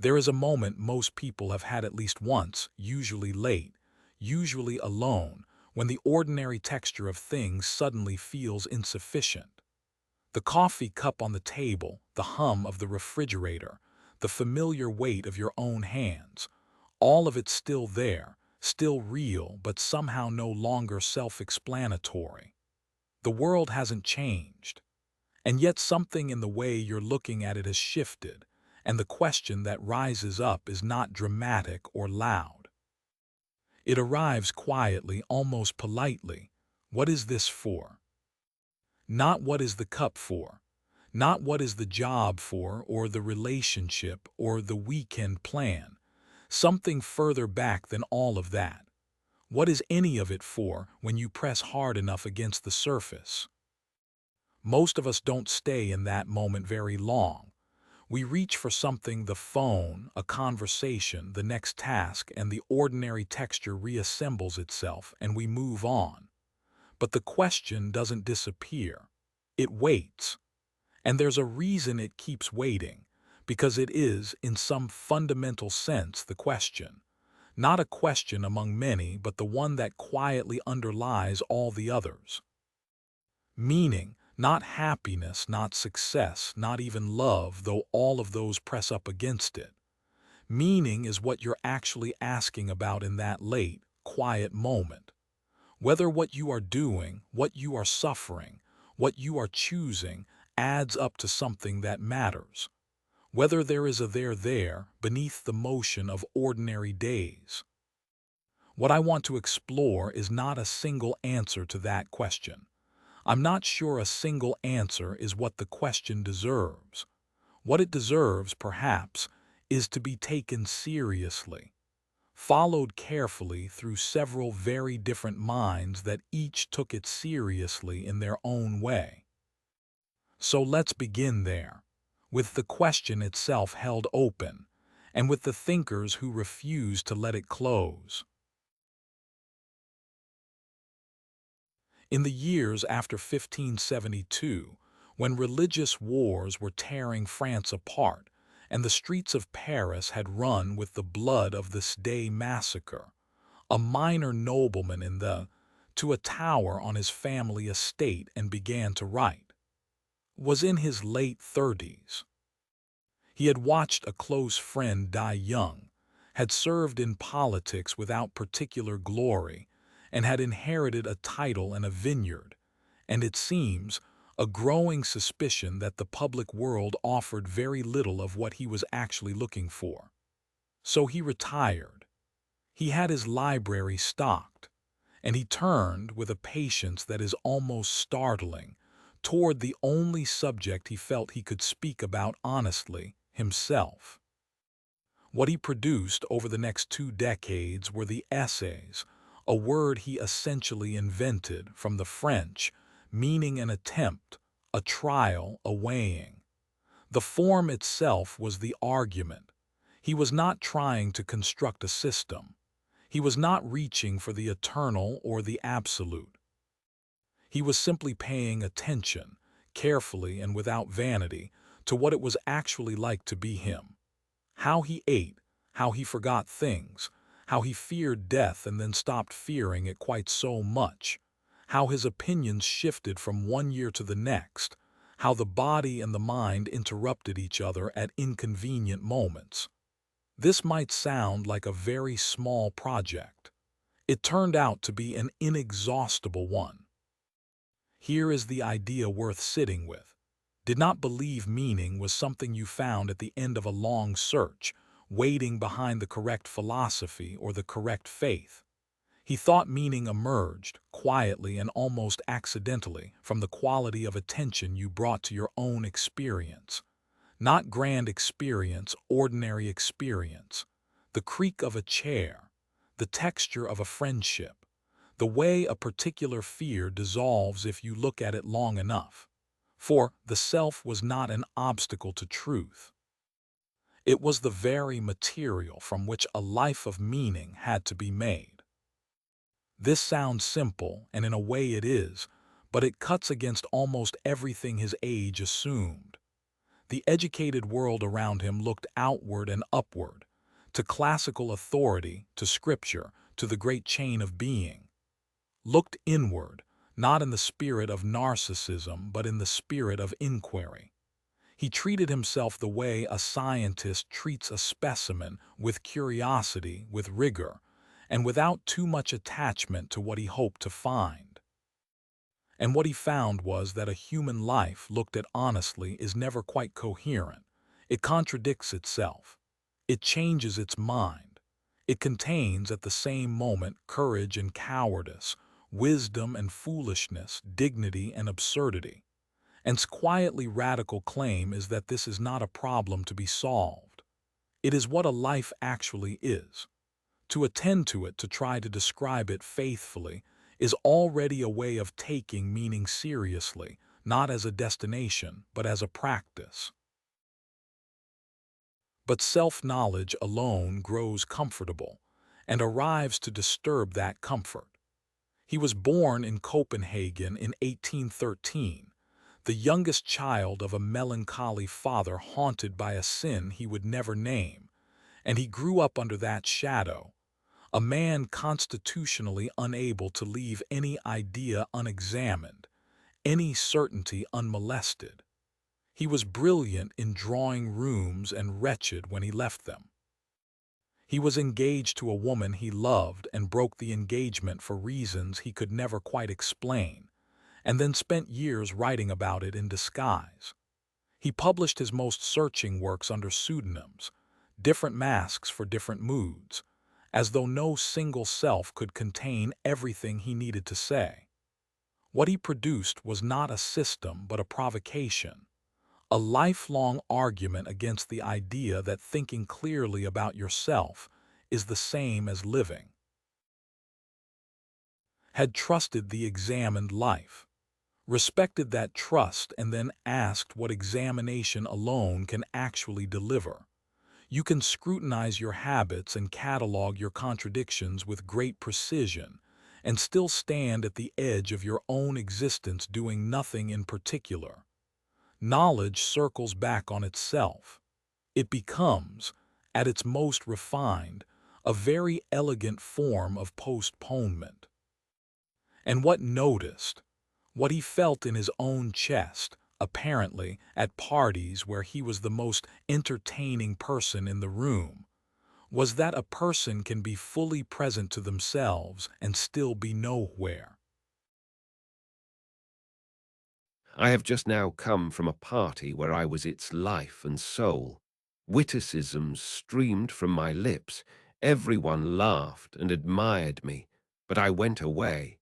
There is a moment most people have had at least once, usually late, usually alone, when the ordinary texture of things suddenly feels insufficient. The coffee cup on the table, the hum of the refrigerator, the familiar weight of your own hands, all of it still there, still real, but somehow no longer self-explanatory. The world hasn't changed, and yet something in the way you're looking at it has shifted, and the question that rises up is not dramatic or loud. It arrives quietly, almost politely. What is this for? Not what is the cup for? Not what is the job for, or the relationship, or the weekend plan? Something further back than all of that. What is any of it for when you press hard enough against the surface? Most of us don't stay in that moment very long. We reach for something, the phone, a conversation, the next task, and the ordinary texture reassembles itself and we move on. But the question doesn't disappear. It waits. And there's a reason it keeps waiting, because it is, in some fundamental sense, the question. Not a question among many, but the one that quietly underlies all the others. Meaning, not happiness, not success, not even love, though all of those press up against it. Meaning is what you're actually asking about in that late, quiet moment. Whether what you are doing, what you are suffering, what you are choosing, adds up to something that matters. Whether there is a there beneath the motion of ordinary days. What I want to explore is not a single answer to that question. I'm not sure a single answer is what the question deserves. What it deserves, perhaps, is to be taken seriously, followed carefully through several very different minds that each took it seriously in their own way. So let's begin there, with the question itself held open, and with the thinkers who refuse to let it close. In the years after 1572, when religious wars were tearing France apart, and the streets of Paris had run with the blood of this day massacre, a minor nobleman to a tower on his family estate and began to write. Was in his late 30s. He had watched a close friend die young, had served in politics without particular glory, and had inherited a title and a vineyard, and it seems, a growing suspicion that the public world offered very little of what he was actually looking for. So he retired. He had his library stocked, and he turned, with a patience that is almost startling, toward the only subject he felt he could speak about honestly, himself. What he produced over the next 2 decades were the essays, a word he essentially invented from the French, meaning an attempt, a trial, a weighing. The form itself was the argument. He was not trying to construct a system. He was not reaching for the eternal or the absolute. He was simply paying attention, carefully and without vanity, to what it was actually like to be him. How he ate, how he forgot things, how he feared death and then stopped fearing it quite so much, how his opinions shifted from one year to the next, how the body and the mind interrupted each other at inconvenient moments. This might sound like a very small project. It turned out to be an inexhaustible one. Here is the idea worth sitting with. Did not believe meaning was something you found at the end of a long search, waiting behind the correct philosophy or the correct faith. He thought meaning emerged, quietly and almost accidentally, from the quality of attention you brought to your own experience. Not grand experience, ordinary experience. The creak of a chair, the texture of a friendship, the way a particular fear dissolves if you look at it long enough. For the self was not an obstacle to truth. It was the very material from which a life of meaning had to be made. This sounds simple, and in a way it is, but it cuts against almost everything his age assumed. The educated world around him looked outward and upward, to classical authority, to scripture, to the great chain of being. Looked inward, not in the spirit of narcissism, but in the spirit of inquiry. He treated himself the way a scientist treats a specimen, with curiosity, with rigor, and without too much attachment to what he hoped to find. And what he found was that a human life, looked at honestly, is never quite coherent. It contradicts itself. It changes its mind. It contains at the same moment courage and cowardice, wisdom and foolishness, dignity and absurdity. And quietly radical claim is that this is not a problem to be solved. It is what a life actually is. To attend to it, to try to describe it faithfully, is already a way of taking meaning seriously, not as a destination, but as a practice. But self-knowledge alone grows comfortable, and arrives to disturb that comfort. He was born in Copenhagen in 1813, the youngest child of a melancholy father haunted by a sin he would never name, and he grew up under that shadow, a man constitutionally unable to leave any idea unexamined, any certainty unmolested. He was brilliant in drawing rooms and wretched when he left them. He was engaged to a woman he loved and broke the engagement for reasons he could never quite explain, and then spent years writing about it in disguise. He published his most searching works under pseudonyms, different masks for different moods, as though no single self could contain everything he needed to say. What he produced was not a system but a provocation, a lifelong argument against the idea that thinking clearly about yourself is the same as living. Had trusted the examined life, respected that trust, and then asked what examination alone can actually deliver. You can scrutinize your habits and catalog your contradictions with great precision, and still stand at the edge of your own existence doing nothing in particular. Knowledge circles back on itself. It becomes, at its most refined, a very elegant form of postponement. And what noticed, what he felt in his own chest, apparently at parties where he was the most entertaining person in the room, was that a person can be fully present to themselves and still be nowhere. I have just now come from a party where I was its life and soul. Witticisms streamed from my lips. Everyone laughed and admired me, but I went away.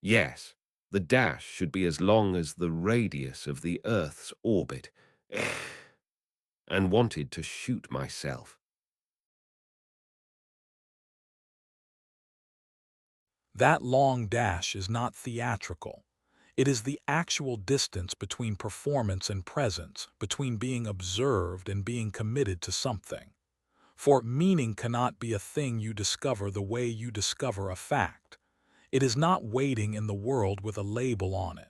Yes, the dash should be as long as the radius of the Earth's orbit, and wanted to shoot myself. That long dash is not theatrical. It is the actual distance between performance and presence, between being observed and being committed to something. For meaning cannot be a thing you discover the way you discover a fact. It is not waiting in the world with a label on it.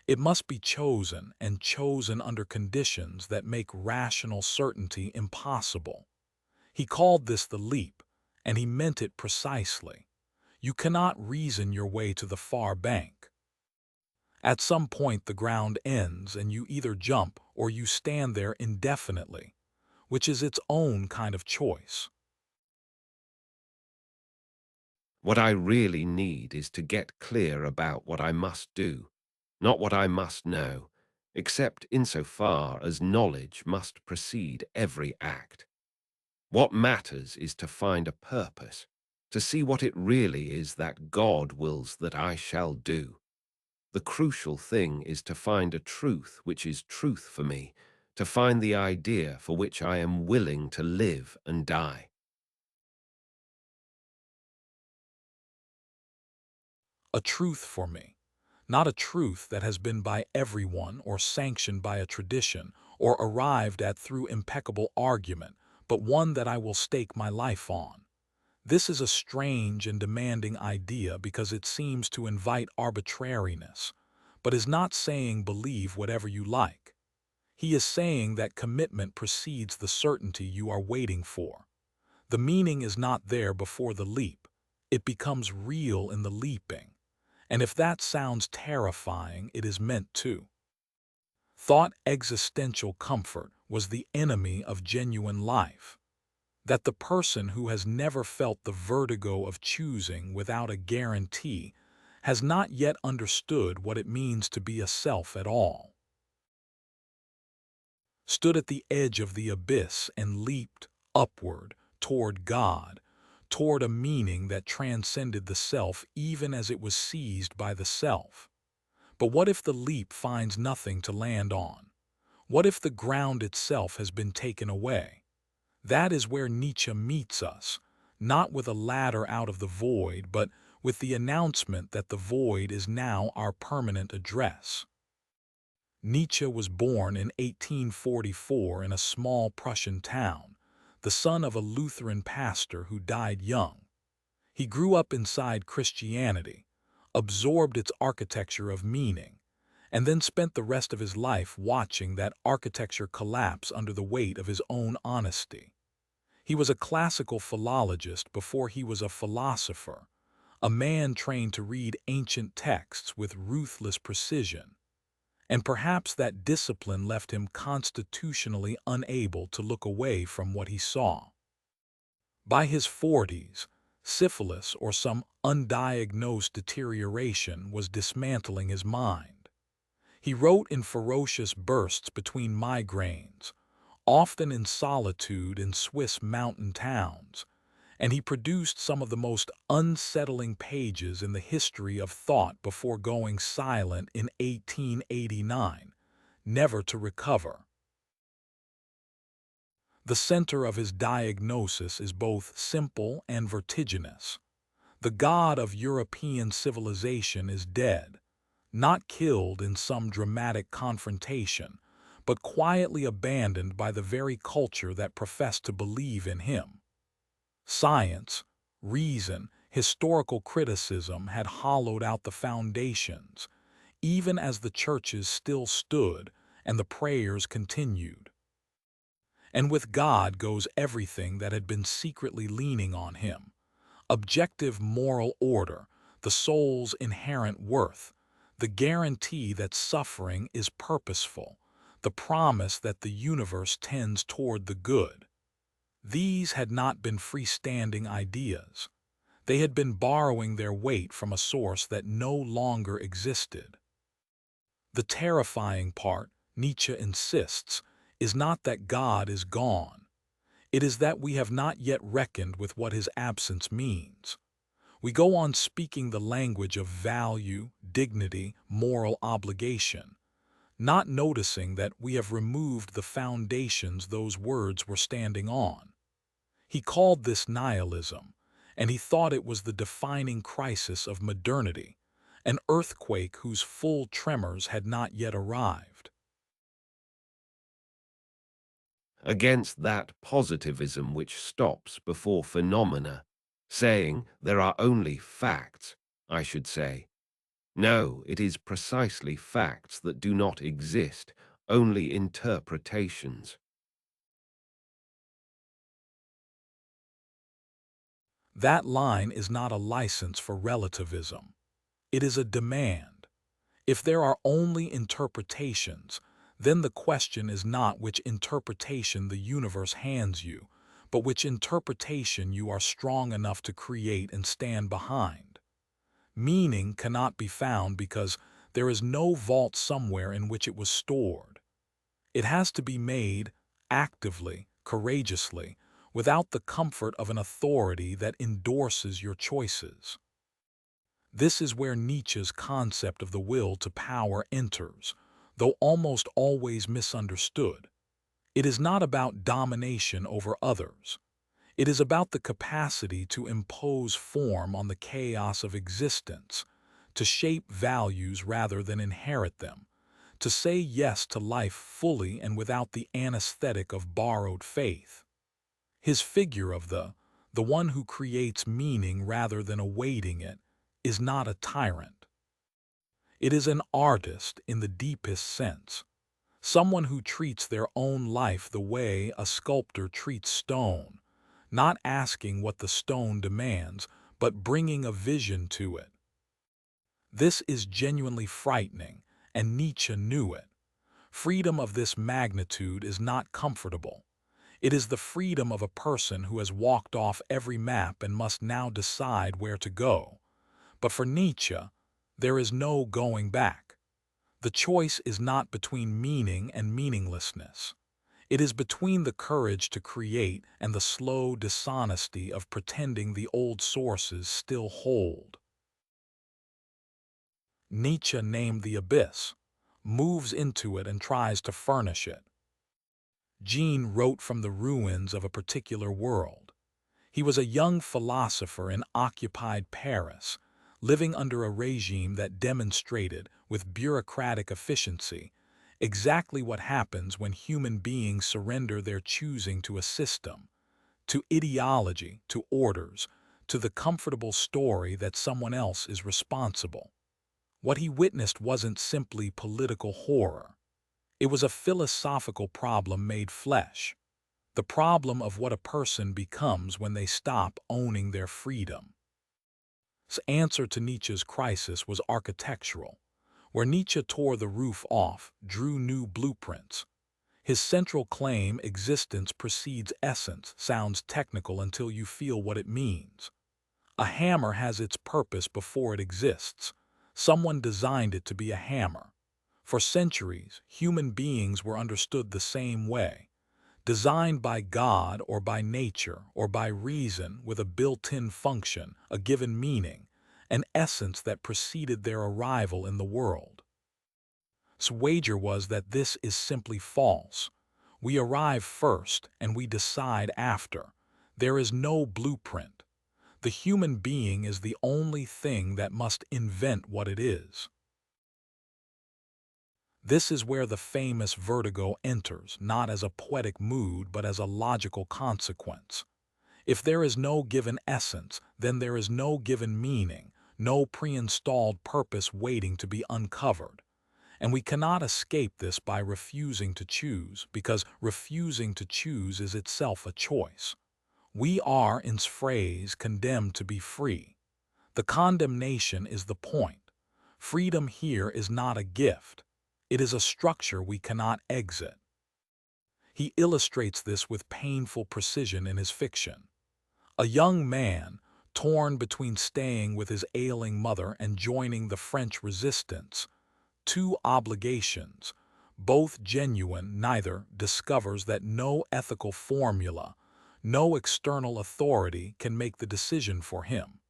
It must be chosen, and chosen under conditions that make rational certainty impossible. He called this the leap, and he meant it precisely. You cannot reason your way to the far bank. At some point the ground ends and you either jump or you stand there indefinitely, which is its own kind of choice. What I really need is to get clear about what I must do, not what I must know, except insofar as knowledge must precede every act. What matters is to find a purpose, to see what it really is that God wills that I shall do. The crucial thing is to find a truth which is truth for me, to find the idea for which I am willing to live and die. A truth for me, not a truth that has been by everyone or sanctioned by a tradition or arrived at through impeccable argument, but one that I will stake my life on. This is a strange and demanding idea because it seems to invite arbitrariness, but is not saying believe whatever you like. He is saying that commitment precedes the certainty you are waiting for. The meaning is not there before the leap. It becomes real in the leaping. And if that sounds terrifying, it is meant to. Thought existential comfort was the enemy of genuine life. That the person who has never felt the vertigo of choosing without a guarantee has not yet understood what it means to be a self at all. Stood at the edge of the abyss and leaped upward toward God, toward a meaning that transcended the self even as it was seized by the self. But what if the leap finds nothing to land on? What if the ground itself has been taken away? That is where Nietzsche meets us, not with a ladder out of the void, but with the announcement that the void is now our permanent address. Nietzsche was born in 1844 in a small Prussian town, the son of a Lutheran pastor who died young. He grew up inside Christianity, absorbed its architecture of meaning, and then spent the rest of his life watching that architecture collapse under the weight of his own honesty. He was a classical philologist before he was a philosopher, a man trained to read ancient texts with ruthless precision. And perhaps that discipline left him constitutionally unable to look away from what he saw. By his 40s, syphilis or some undiagnosed deterioration was dismantling his mind. He wrote in ferocious bursts between migraines, often in solitude in Swiss mountain towns, and he produced some of the most unsettling pages in the history of thought before going silent in 1889, never to recover. The center of his diagnosis is both simple and vertiginous. The god of European civilization is dead, not killed in some dramatic confrontation, but quietly abandoned by the very culture that professed to believe in him. Science, reason, historical criticism had hollowed out the foundations, even as the churches still stood and the prayers continued. And with God goes everything that had been secretly leaning on him: objective moral order, the soul's inherent worth, the guarantee that suffering is purposeful, the promise that the universe tends toward the good. These had not been freestanding ideas. They had been borrowing their weight from a source that no longer existed. The terrifying part, Nietzsche insists, is not that God is gone. It is that we have not yet reckoned with what his absence means. We go on speaking the language of value, dignity, moral obligation, not noticing that we have removed the foundations those words were standing on. He called this nihilism, and he thought it was the defining crisis of modernity, an earthquake whose full tremors had not yet arrived. Against that positivism which stops before phenomena, saying there are only facts, I should say. No, it is precisely facts that do not exist, only interpretations. That line is not a license for relativism. It is a demand. If there are only interpretations, then the question is not which interpretation the universe hands you, but which interpretation you are strong enough to create and stand behind. Meaning cannot be found because there is no vault somewhere in which it was stored. It has to be made actively, courageously, without the comfort of an authority that endorses your choices. This is where Nietzsche's concept of the will to power enters, though almost always misunderstood. It is not about domination over others. It is about the capacity to impose form on the chaos of existence, to shape values rather than inherit them, to say yes to life fully and without the anesthetic of borrowed faith. His figure of the one who creates meaning rather than awaiting it, is not a tyrant. It is an artist in the deepest sense, someone who treats their own life the way a sculptor treats stone, not asking what the stone demands, but bringing a vision to it. This is genuinely frightening, and Nietzsche knew it. Freedom of this magnitude is not comfortable. It is the freedom of a person who has walked off every map and must now decide where to go. But for Nietzsche, there is no going back. The choice is not between meaning and meaninglessness. It is between the courage to create and the slow dishonesty of pretending the old sources still hold. Nietzsche named the abyss, moves into it and tries to furnish it. Jean wrote from the ruins of a particular world. He was a young philosopher in occupied Paris, living under a regime that demonstrated, with bureaucratic efficiency, exactly what happens when human beings surrender their choosing to a system, to ideology, to orders, to the comfortable story that someone else is responsible. What he witnessed wasn't simply political horror. It was a philosophical problem made flesh. The problem of what a person becomes when they stop owning their freedom. His answer to Nietzsche's crisis was architectural, where Nietzsche tore the roof off, drew new blueprints. His central claim, existence precedes essence, sounds technical until you feel what it means. A hammer has its purpose before it exists. Someone designed it to be a hammer. For centuries, human beings were understood the same way, designed by God or by nature or by reason with a built-in function, a given meaning, an essence that preceded their arrival in the world. His wager was that this is simply false. We arrive first and we decide after. There is no blueprint. The human being is the only thing that must invent what it is. This is where the famous vertigo enters, not as a poetic mood but as a logical consequence. If there is no given essence, then there is no given meaning, no pre-installed purpose waiting to be uncovered. And we cannot escape this by refusing to choose, because refusing to choose is itself a choice. We are, in phrase, condemned to be free. The condemnation is the point. Freedom here is not a gift. It is a structure we cannot exit. He illustrates this with painful precision in his fiction. A young man, torn between staying with his ailing mother and joining the French resistance, two obligations, both genuine, neither, discovers that no ethical formula, no external authority can make the decision for him.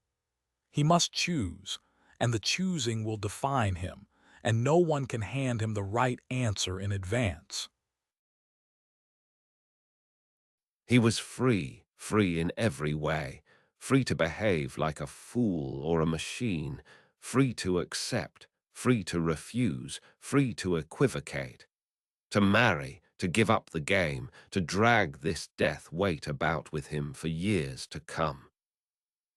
He must choose, and the choosing will define him, and no one can hand him the right answer in advance. He was free, free in every way, free to behave like a fool or a machine, free to accept, free to refuse, free to equivocate, to marry, to give up the game, to drag this death weight about with him for years to come.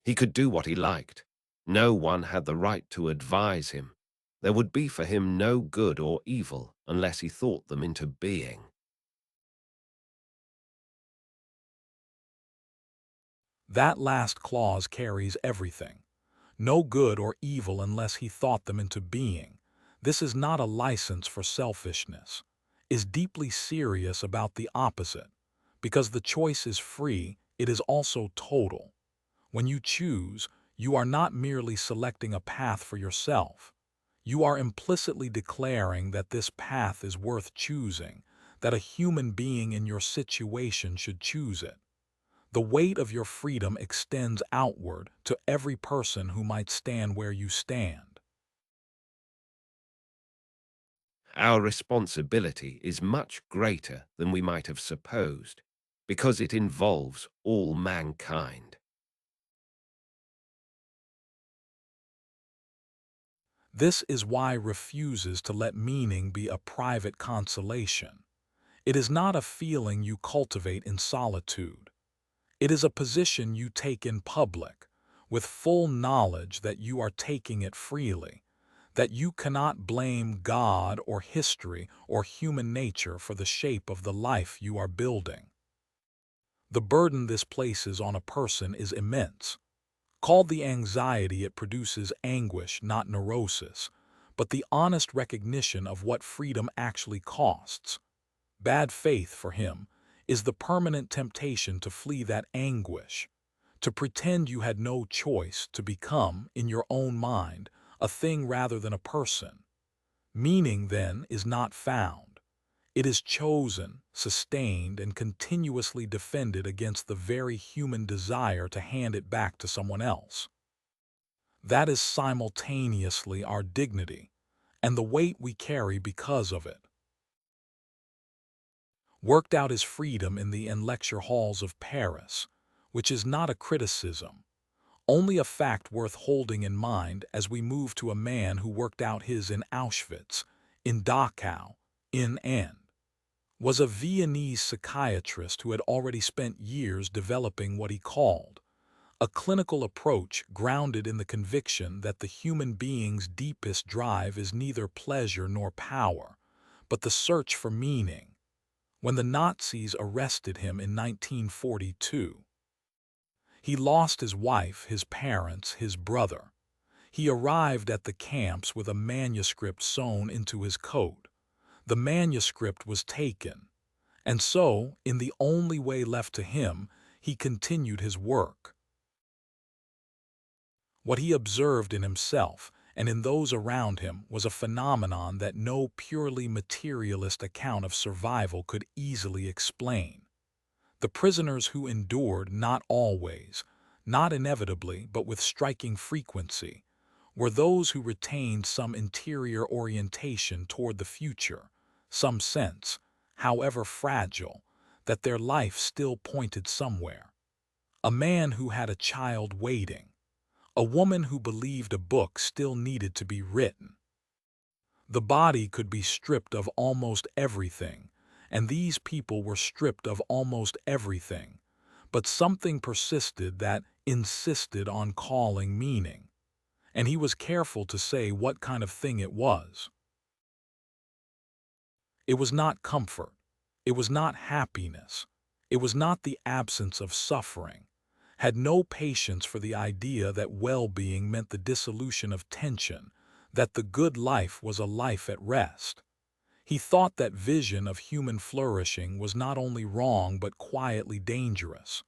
He could do what he liked. No one had the right to advise him. There would be for him no good or evil unless he thought them into being. That last clause carries everything. No good or evil unless he thought them into being. This is not a license for selfishness. Is deeply serious about the opposite. Because the choice is free, it is also total. When you choose, you are not merely selecting a path for yourself. You are implicitly declaring that this path is worth choosing, that a human being in your situation should choose it. The weight of your freedom extends outward to every person who might stand where you stand. Our responsibility is much greater than we might have supposed, because it involves all mankind. This is why refuses to let meaning be a private consolation. It is not a feeling you cultivate in solitude. It is a position you take in public, with full knowledge that you are taking it freely, that you cannot blame God or history or human nature for the shape of the life you are building. The burden this places on a person is immense. Called the anxiety it produces anguish, not neurosis, but the honest recognition of what freedom actually costs. Bad faith, for him, is the permanent temptation to flee that anguish, to pretend you had no choice, to become, in your own mind, a thing rather than a person. Meaning, then, is not found. It is chosen, sustained, and continuously defended against the very human desire to hand it back to someone else. That is simultaneously our dignity, and the weight we carry because of it. Worked out his freedom in the lecture halls of Paris, which is not a criticism, only a fact worth holding in mind as we move to a man who worked out his in Auschwitz, in Dachau, in N. Was a Viennese psychiatrist who had already spent years developing what he called a clinical approach grounded in the conviction that the human being's deepest drive is neither pleasure nor power, but the search for meaning. When the Nazis arrested him in 1942, he lost his wife, his parents, his brother. He arrived at the camps with a manuscript sewn into his coat. The manuscript was taken, and so, in the only way left to him, he continued his work. What he observed in himself and in those around him was a phenomenon that no purely materialist account of survival could easily explain. The prisoners who endured not always, not inevitably, but with striking frequency, were those who retained some interior orientation toward the future, some sense, however fragile, that their life still pointed somewhere. A man who had a child waiting, a woman who believed a book still needed to be written. The body could be stripped of almost everything, and these people were stripped of almost everything, but something persisted that insisted on calling meaning, and he was careful to say what kind of thing it was. It was not comfort. It was not happiness. It was not the absence of suffering. Had no patience for the idea that well-being meant the dissolution of tension, that the good life was a life at rest. He thought that vision of human flourishing was not only wrong but quietly dangerous.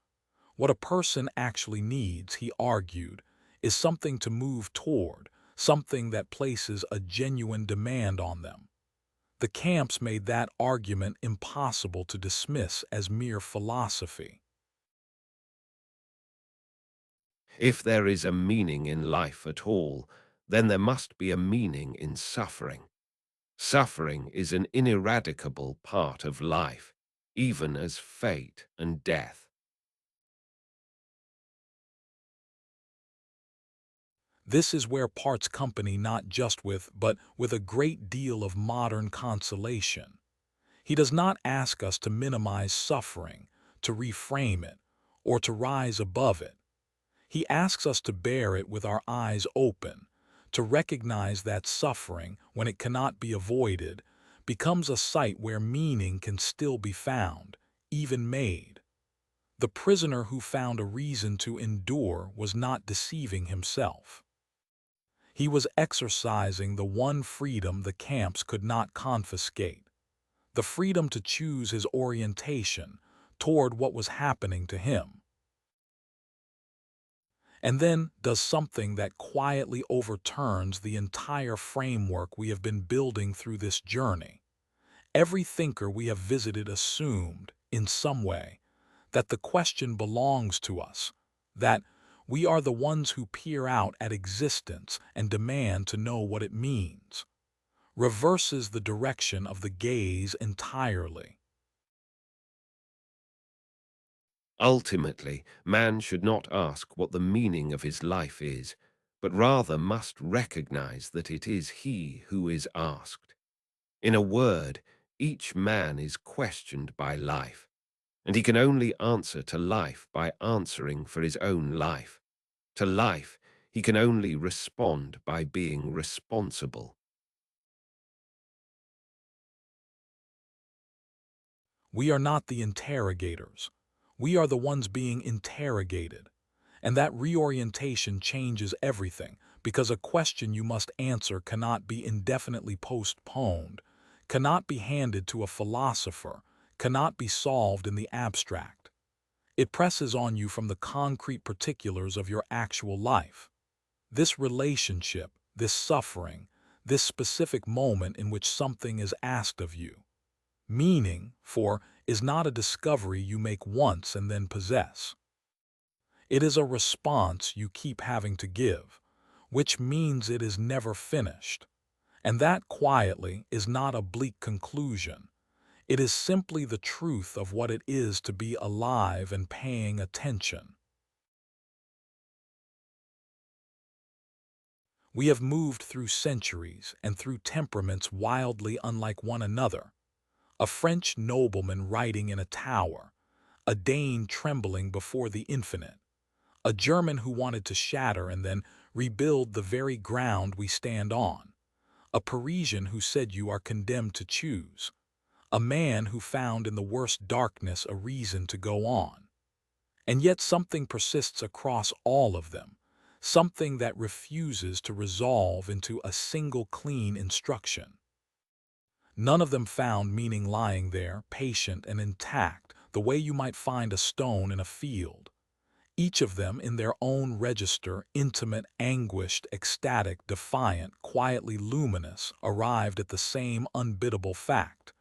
What a person actually needs, he argued, is something to move toward, something that places a genuine demand on them. The camps made that argument impossible to dismiss as mere philosophy. If there is a meaning in life at all, then there must be a meaning in suffering. Suffering is an ineradicable part of life, even as fate and death. This is where parts company not just with, but with a great deal of modern consolation. He does not ask us to minimize suffering, to reframe it, or to rise above it. He asks us to bear it with our eyes open, to recognize that suffering, when it cannot be avoided, becomes a site where meaning can still be found, even made. The prisoner who found a reason to endure was not deceiving himself. He was exercising the one freedom the camps could not confiscate, the freedom to choose his orientation toward what was happening to him. And then does something that quietly overturns the entire framework we have been building through this journey. Every thinker we have visited assumed, in some way, that the question belongs to us, that we are the ones who peer out at existence and demand to know what it means. Reverses the direction of the gaze entirely. Ultimately, man should not ask what the meaning of his life is, but rather must recognize that it is he who is asked. In a word, each man is questioned by life, and he can only answer to life by answering for his own life. To life, He can only respond by being responsible. We are not the interrogators. We are the ones being interrogated. And that reorientation changes everything, because a question you must answer cannot be indefinitely postponed, cannot be handed to a philosopher, cannot be solved in the abstract. It presses on you from the concrete particulars of your actual life. This relationship, this suffering, this specific moment in which something is asked of you. Meaning, for, is not a discovery you make once and then possess. It is a response you keep having to give, which means it is never finished. And that, quietly, is not a bleak conclusion. It is simply the truth of what it is to be alive and paying attention. We have moved through centuries and through temperaments wildly unlike one another. A French nobleman writing in a tower, a Dane trembling before the infinite, a German who wanted to shatter and then rebuild the very ground we stand on, a Parisian who said you are condemned to choose, a man who found in the worst darkness a reason to go on. And yet something persists across all of them, something that refuses to resolve into a single clean instruction. None of them found meaning lying there, patient and intact, the way you might find a stone in a field. Each of them in their own register, intimate, anguished, ecstatic, defiant, quietly luminous, arrived at the same unbiddable fact.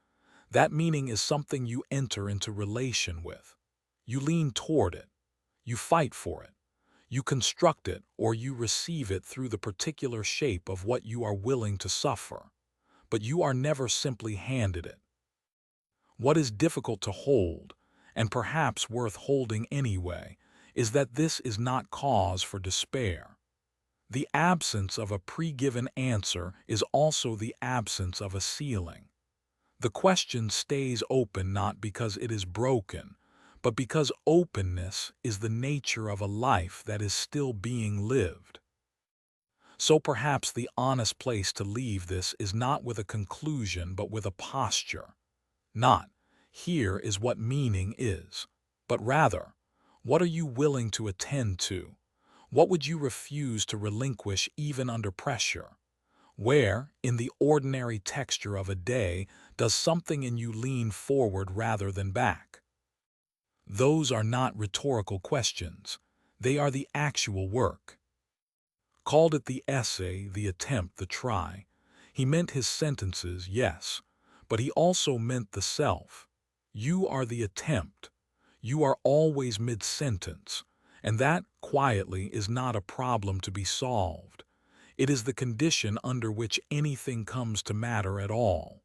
That meaning is something you enter into relation with. You lean toward it. You fight for it. You construct it, or you receive it through the particular shape of what you are willing to suffer. But you are never simply handed it. What is difficult to hold, and perhaps worth holding anyway, is that this is not cause for despair. The absence of a pre-given answer is also the absence of a ceiling. The question stays open not because it is broken, but because openness is the nature of a life that is still being lived. So perhaps the honest place to leave this is not with a conclusion but with a posture. Not, here is what meaning is, but rather, what are you willing to attend to? What would you refuse to relinquish even under pressure? Where, in the ordinary texture of a day, does something in you lean forward rather than back? Those are not rhetorical questions. They are the actual work. Called it the essay, the attempt, the try. He meant his sentences, yes, but he also meant the self. You are the attempt. You are always mid-sentence, and that, quietly, is not a problem to be solved. It is the condition under which anything comes to matter at all.